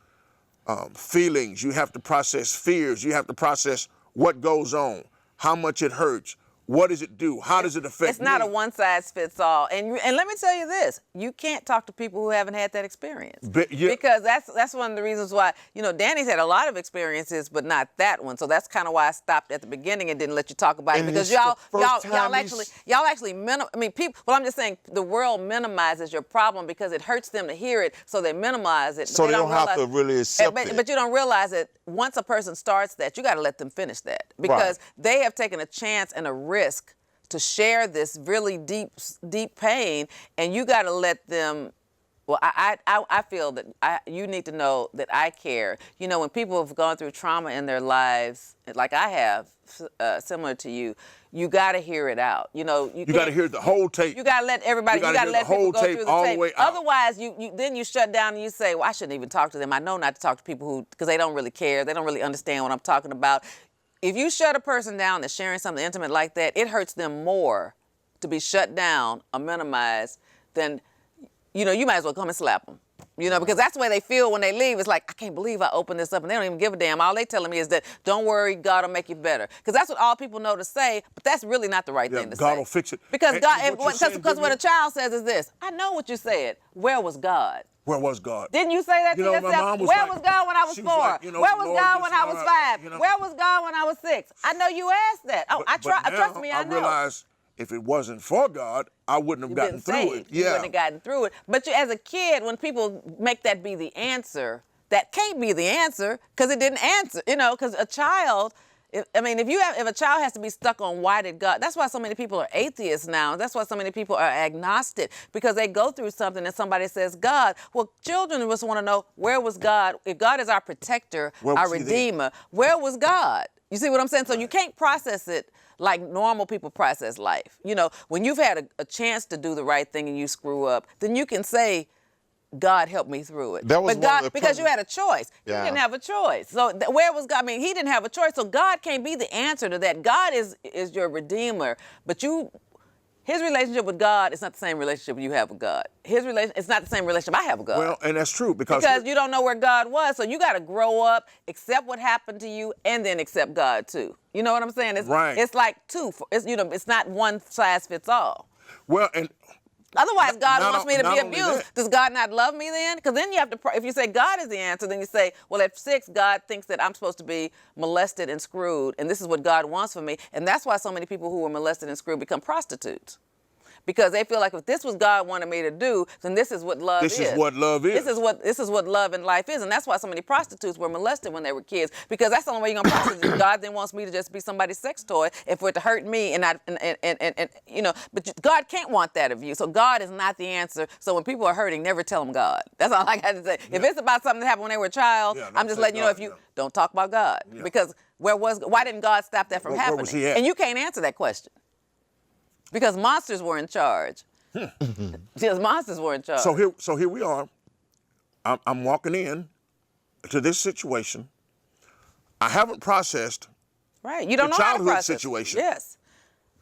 feelings. You have to process fears. You have to process what goes on, how much it hurts, what does it do, how does it affect It's not me? a one-size-fits-all. And let me tell you this, you can't talk to people who haven't had that experience. Because that's one of the reasons why, Danny's had a lot of experiences, but not that one. So that's kind of why I stopped at the beginning and didn't let you talk about it. Because y'all actually people, well, I'm just saying the world minimizes your problem because it hurts them to hear it, so they minimize it. So they don't have to really accept it. But you don't realize that once a person starts that, you got to let them finish that. Because they have taken a chance and a risk to share this really deep pain, and you got to let them. Well, I feel that you need to know that I care. When people have gone through trauma in their lives, like I have, similar to you, you got to hear it out. You got to hear the whole tape. You got to let everybody. You got to let people go through the all tape. the way out. Otherwise, then you shut down and you say, "Well, I shouldn't even talk to them. I know not to talk to people because they don't really care. They don't really understand what I'm talking about." If you shut a person down that's sharing something intimate like that, it hurts them more to be shut down or minimized than, you might as well come and slap them. Because that's the way they feel when they leave. It's like, I can't believe I opened this up, and they don't even give a damn. All they telling me is that, don't worry, God will make you better. Because that's what all people know to say, but that's really not the right thing to say. God will fix it. Because what a child says is this, I know what you said. Where was God? Where was God? Didn't you say that to yourself? My mom was Where like, was God when I was 4? Like, Where was Lord, God when I was 5? you know. Where was God when I was 6? I know you asked that. Oh, trust me, I know. I realized if it wasn't for God, I wouldn't have gotten through it. You wouldn't have gotten through it. But as a kid, when people make that be the answer, that can't be the answer because it didn't answer. Because a child, if a child has to be stuck on why did God, that's why so many people are atheists now. That's why so many people are agnostic, because they go through something and somebody says God. Well, children just want to know, where was God? If God is our protector, our redeemer, where was God? You see what I'm saying? So you can't process it like normal people process life. You know, when you've had a chance to do the right thing and you screw up, then you can say, God helped me through it. That was but one of God, the because you had a choice. Yeah. You didn't have a choice. So where was God? I mean, he didn't have a choice. So God can't be the answer to that. God is your redeemer. But his relationship with God is not the same relationship you have with God. It's not the same relationship I have with God. Well, and that's true because you don't know where God was. So you got to grow up, accept what happened to you, and then accept God too. You know what I'm saying? Right. It's like two. It's not one size fits all. Well, and Otherwise, God not wants me to not be only abused. that. Does God not love me then? Because then you have to, if you say God is the answer, then you say, well, at 6, God thinks that I'm supposed to be molested and screwed, and this is what God wants for me. And that's why so many people who were molested and screwed become prostitutes. Because they feel like if this was God wanted me to do, then this is what love is. This is what love is. This is what love and life is. And that's why so many prostitutes were molested when they were kids. Because that's the only way you're gonna prostitute. God then wants me to just be somebody's sex toy and for it to hurt me and but God can't want that of you. So God is not the answer. So when people are hurting, never tell them God. That's all I got to say. Yeah. If it's about something that happened when they were a child, I'm just letting you know, don't talk about God. Yeah. Because why didn't God stop that from happening? Where was he at? And you can't answer that question. Because monsters were in charge. Because monsters were in charge. So here we are. I'm walking in to this situation. I haven't processed right. You don't know how to childhood process situation. Yes.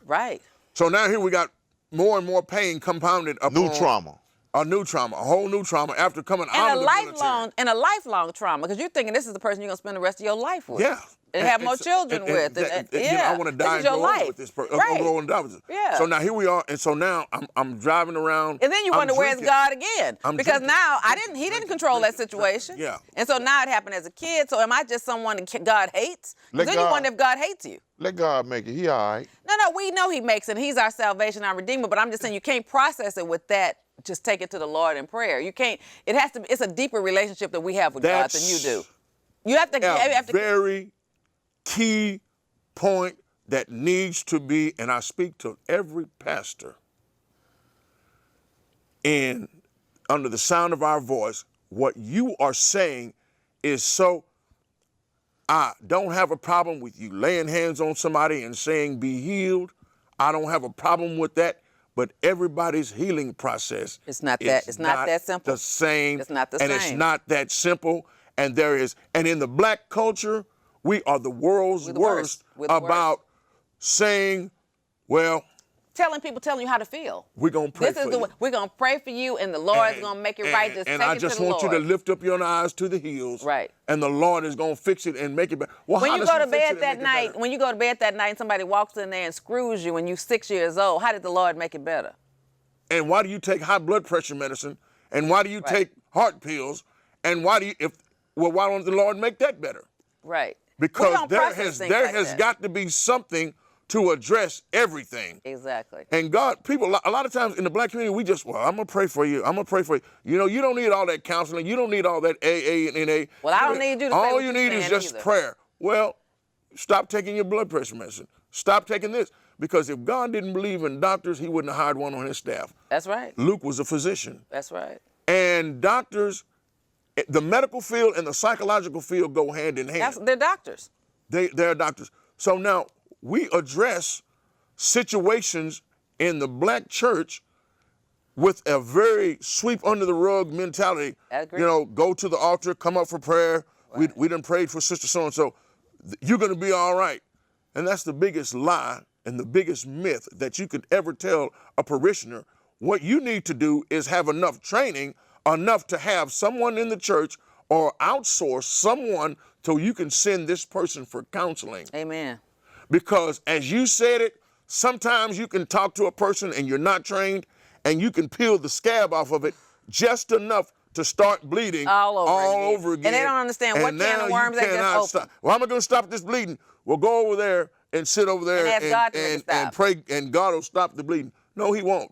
Right. So now here we got more and more pain compounded upon New trauma. A new trauma, a whole new trauma after coming out of the military. And a lifelong trauma, because you're thinking this is the person you're going to spend the rest of your life with. Yeah. And have more children with. I want to die and grow up with this person. Right. Yeah. So now here we are, and so now I'm driving around. And then you wonder, where's God again? Because now he didn't control that situation. Yeah. And so now it happened as a kid. So am I just someone that God hates? Then you wonder if God hates you. Let God make it. He all right. No, we know he makes it. He's our salvation, our redeemer. But I'm just saying you can't process it with that. Just take it to the Lord in prayer. You can't. It's a deeper relationship that we have with God than you do. You have to. Very key point that needs to be, and I speak to every pastor and under the sound of our voice, what you are saying is so. I don't have a problem with you laying hands on somebody and saying be healed. I don't have a problem with that. But everybody's healing process it's not that simple. The same. It's not the same. And it's not that simple. And in the black culture, we are the world's worst about saying, well, telling you how to feel. We're going to pray for you. We're going to pray for you, and the Lord's going to make it right. And I just want you to lift up your eyes to the hills. Right. And the Lord is going to fix it and make it better. Well, when you go to bed that night, and somebody walks in there and screws you when you're 6 years old, how did the Lord make it better? And why do you take high blood pressure medicine? And why do you take heart pills? And why don't the Lord make that better? Right. Because there has got to be something to address everything. Exactly. And God, people, a lot of times in the black community, we just, I'm going to pray for you. I'm going to pray for you. You know, you don't need all that counseling. You don't need all that AA and NA. Well, I don't need you to say all you need is just prayer. Well, stop taking your blood pressure medicine. Stop taking this. Because if God didn't believe in doctors, he wouldn't have hired one on his staff. That's right. Luke was a physician. That's right. And doctors, the medical field and the psychological field go hand in hand. They're doctors. They're doctors. So now we address situations in the black church with a very sweep under the rug mentality. Agreed. You know, go to the altar, come up for prayer. Right. We done prayed for Sister So-and-so. You're going to be all right. And that's the biggest lie and the biggest myth that you could ever tell a parishioner. What you need to do is have enough training, enough to have someone in the church or outsource someone so you can send this person for counseling. Amen. Because as you said it, sometimes you can talk to a person and you're not trained and you can peel the scab off of it just enough to start bleeding all over again. And they don't understand what can of worms they just open. Well, how am I going to stop this bleeding? Well, go over there and sit over there and pray, and God will stop the bleeding. No, he won't.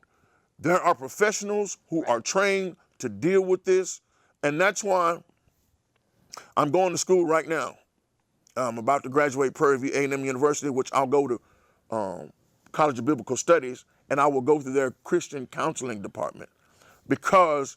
There are professionals who are trained to deal with this, and that's why I'm going to school right now. I'm about to graduate Prairie View A&M University, which I'll go to College of Biblical Studies, and I will go through their Christian counseling department, because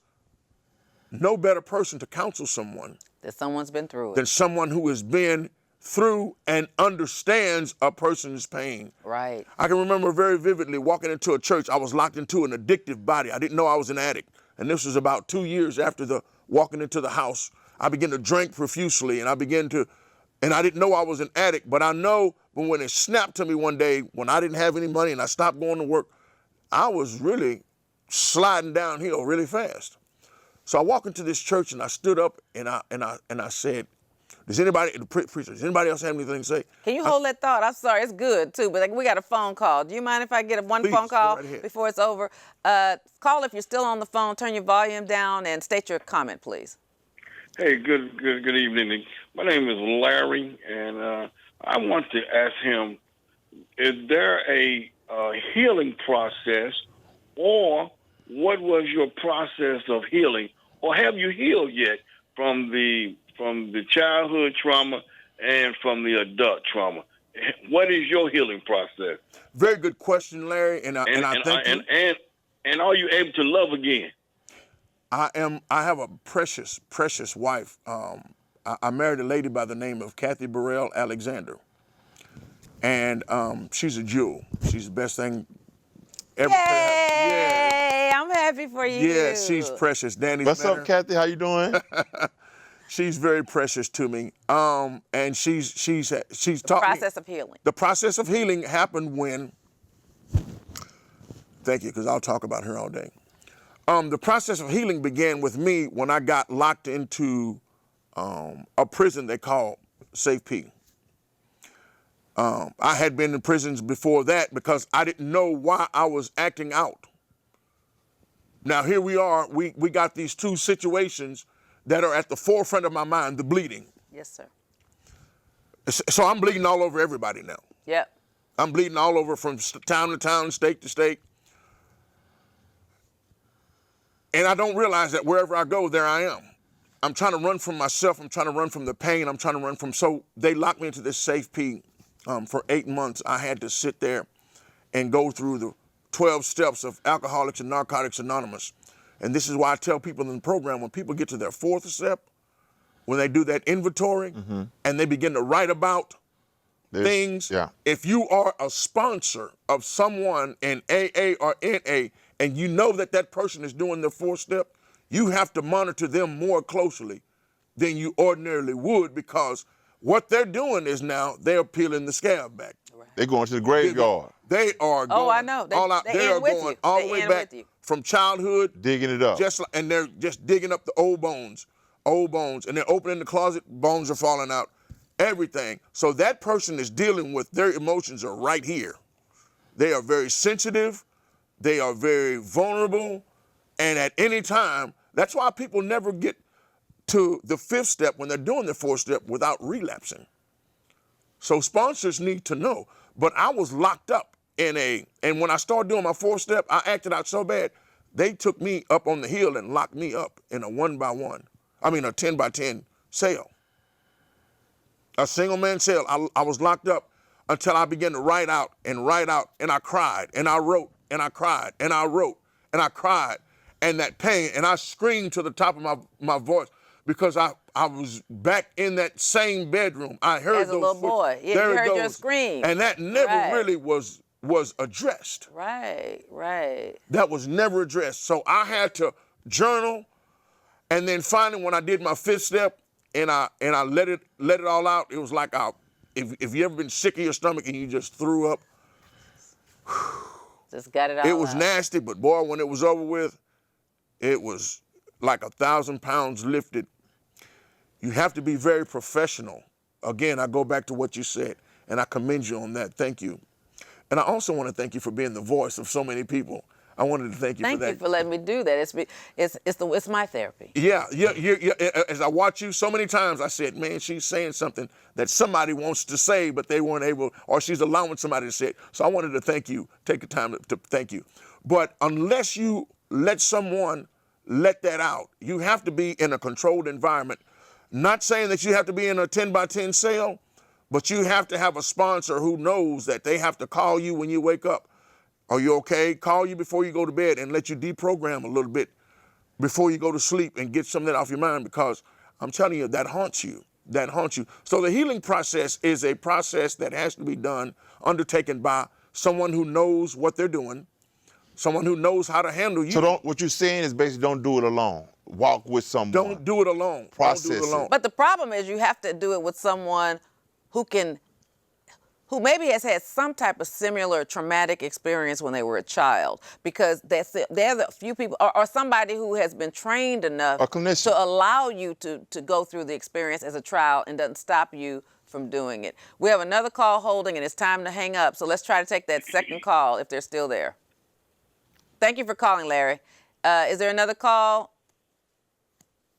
no better person to counsel someone That someone's been through than it. someone who has been through and understands a person's pain. Right. I can remember very vividly walking into a church. I was locked into an addictive body. I didn't know I was an addict. And this was about 2 years after the walking into the house. I began to drink profusely, and I didn't know I was an addict, but I know when it snapped to me one day, when I didn't have any money and I stopped going to work, I was really sliding downhill really fast. So I walked into this church and I stood up and I said, does anybody else have anything to say? Can you hold that thought? I'm sorry, it's good too, but we got a phone call. Do you mind if I get one Please, phone call go right ahead. before it's over? Call if you're still on the phone, turn your volume down, and state your comment, please. Hey, good evening. My name is Larry, and I want to ask him: is there a healing process, or what was your process of healing, or have you healed yet from the childhood trauma and from the adult trauma? What is your healing process? Very good question, Larry, and I thank you. And are you able to love again? I have a precious wife. I married a lady by the name of Kathy Burrell Alexander, and she's a jewel. She's the best thing ever. Yay! I'm happy for you. Yeah, she's precious. Danny's What's met up, her. Kathy? How you doing? She's very precious to me. And she's taught Process me. of healing. The process of healing happened when. Thank you, because I'll talk about her all day. The process of healing began with me when I got locked into a prison they call Safe P. I had been in prisons before that because I didn't know why I was acting out. Now here we are, we got these two situations that are at the forefront of my mind, the bleeding. Yes, sir. So I'm bleeding all over everybody now. Yep. I'm bleeding all over from town to town, state to state. And I don't realize that wherever I go, there I am. I'm trying to run from myself. I'm trying to run from the pain. I'm trying to run from, so they locked me into this Safe P. For 8 months. I had to sit there and go through the 12 steps of Alcoholics and Narcotics Anonymous. And this is why I tell people in the program, when people get to their 4th step, when they do that inventory and they begin to write about things, if you are a sponsor of someone in AA or NA and you know that that person is doing the 4th step, you have to monitor them more closely than you ordinarily would, because what they're doing is now they're peeling the scab back. They're going to the graveyard. They are going Oh, I know. all out. They are going all the way back from childhood. Digging it up. And they're just digging up the old bones, and they're opening the closet, bones are falling out, everything. So that person is dealing with, their emotions are right here. They are very sensitive. They are very vulnerable. And at any time, that's why people never get to the 5th step when they're doing the 4th step without relapsing. So sponsors need to know. But I was locked up and when I started doing my 4th step, I acted out so bad, they took me up on the hill and locked me up in a 10 by 10 cell. A single man cell. I was locked up until I began to write out, and I cried, and I wrote, and I cried, and I wrote, and I cried, and that pain, and I screamed to the top of my voice, because I was back in that same bedroom. I heard As a little boy. Yeah, you heard your scream. And that never really was addressed. Right. That was never addressed. So I had to journal, and then finally when I did my 5th step and I let it all out, it was like if you ever been sick of your stomach and you just threw up. Just got it all out. It was nasty, but boy, when it was over with, it was like 1,000 pounds lifted. You have to be very professional. Again, I go back to what you said, and I commend you on that. Thank you. And I also want to thank you for being the voice of so many people. I wanted to thank you for that. Thank you for letting me do that. It's my therapy. Yeah. As I watch you so many times, I said, man, she's saying something that somebody wants to say, but they weren't able, or she's allowing somebody to say it. So I wanted to thank you, take the time to thank you. But unless you let someone let that out, you have to be in a controlled environment. Not saying that you have to be in a 10 by 10 cell, But you have to have a sponsor who knows that they have to call you when you wake up. Are you okay? Call you before you go to bed and let you deprogram a little bit before you go to sleep and get some of that off your mind, because I'm telling you, that haunts you. That haunts you. So the healing process is a process that has to be done, undertaken by someone who knows what they're doing, someone who knows how to handle you. So what you're saying is basically don't do it alone. Walk with someone. Don't do it alone. Process Don't do it alone. But the problem is you have to do it with someone who maybe has had some type of similar traumatic experience when they were a child, because they're the few people, or somebody who has been trained enough A clinician. to allow you to go through the experience as a child and doesn't stop you from doing it. We have another call holding, and it's time to hang up. So let's try to take that second call if they're still there. Thank you for calling, Larry. Is there another call?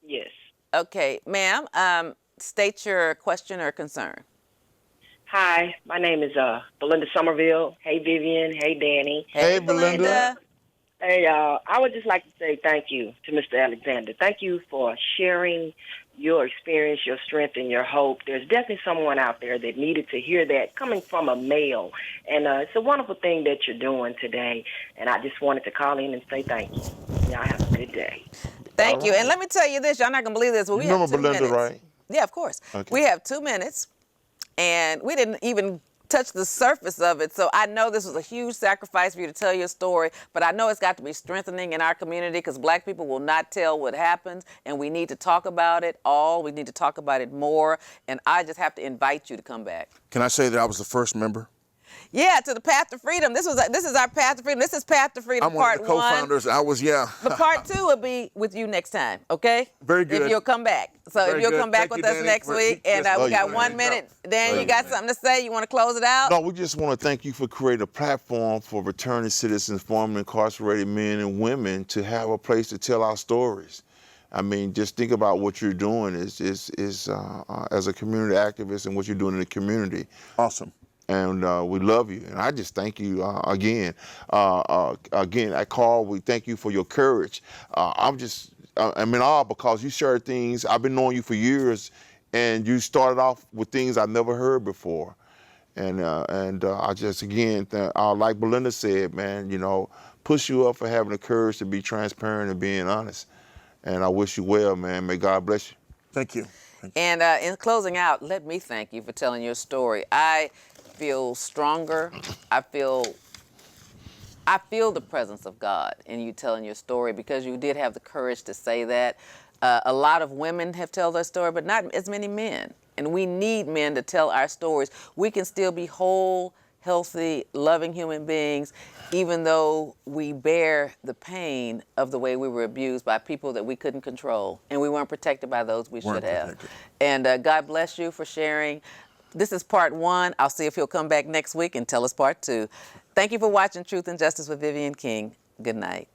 Yes. Okay, ma'am, state your question or concern. Hi, my name is Belinda Somerville. Hey, Vivian. Hey, Danny. Hey, Belinda. Hey, y'all. I would just like to say thank you to Mr. Alexander. Thank you for sharing your experience, your strength, and your hope. There's definitely someone out there that needed to hear that coming from a male. And it's a wonderful thing that you're doing today. And I just wanted to call in and say thank you. Y'all have a good day. Thank you. And let me tell you this, y'all not going to believe this, but we You have remember 2 Belinda, minutes. right? Yeah, of course. Okay. We have 2 minutes, and we didn't even touch the surface of it. So I know this was a huge sacrifice for you to tell your story, but I know it's got to be strengthening in our community, because Black people will not tell what happens, and we need to talk about it all. We need to talk about it more, and I just have to invite you to come back. Can I say that I was the first member? Yeah, to the Path to Freedom. This is our Path to Freedom. This is Path to Freedom I'm one Part of the co-founders. But Part 2 will be with you next time, okay? Very good. If you'll come back. So Very if you'll good. come back Thank with you, us Danny, next for- week, and Yes, we got you, 1 man. minute. Dan, Love you got you, something to say? You want to close it out? No, we just want to thank you for creating a platform for returning citizens, formerly incarcerated men and women, to have a place to tell our stories. I mean, just think about what you're doing as a community activist and what you're doing in the community. Awesome. And we love you. And I just thank you again. At Carl, we thank you for your courage. I'm in awe because you shared things. I've been knowing you for years, and you started off with things I never heard before. And I just, again, like Belinda said, man, push you up for having the courage to be transparent and being honest. And I wish you well, man. May God bless you. Thank you. And in closing out, let me thank you for telling your story. I feel stronger. I feel the presence of God in you telling your story, because you did have the courage to say that. A lot of women have told their story, but not as many men. And we need men to tell our stories. We can still be whole, healthy, loving human beings, even though we bear the pain of the way we were abused by people that we couldn't control, and we weren't protected by those we should have. And God bless you for sharing. This is Part 1. I'll see if he'll come back next week and tell us Part 2. Thank you for watching Truth and Justice with Vivian King. Good night.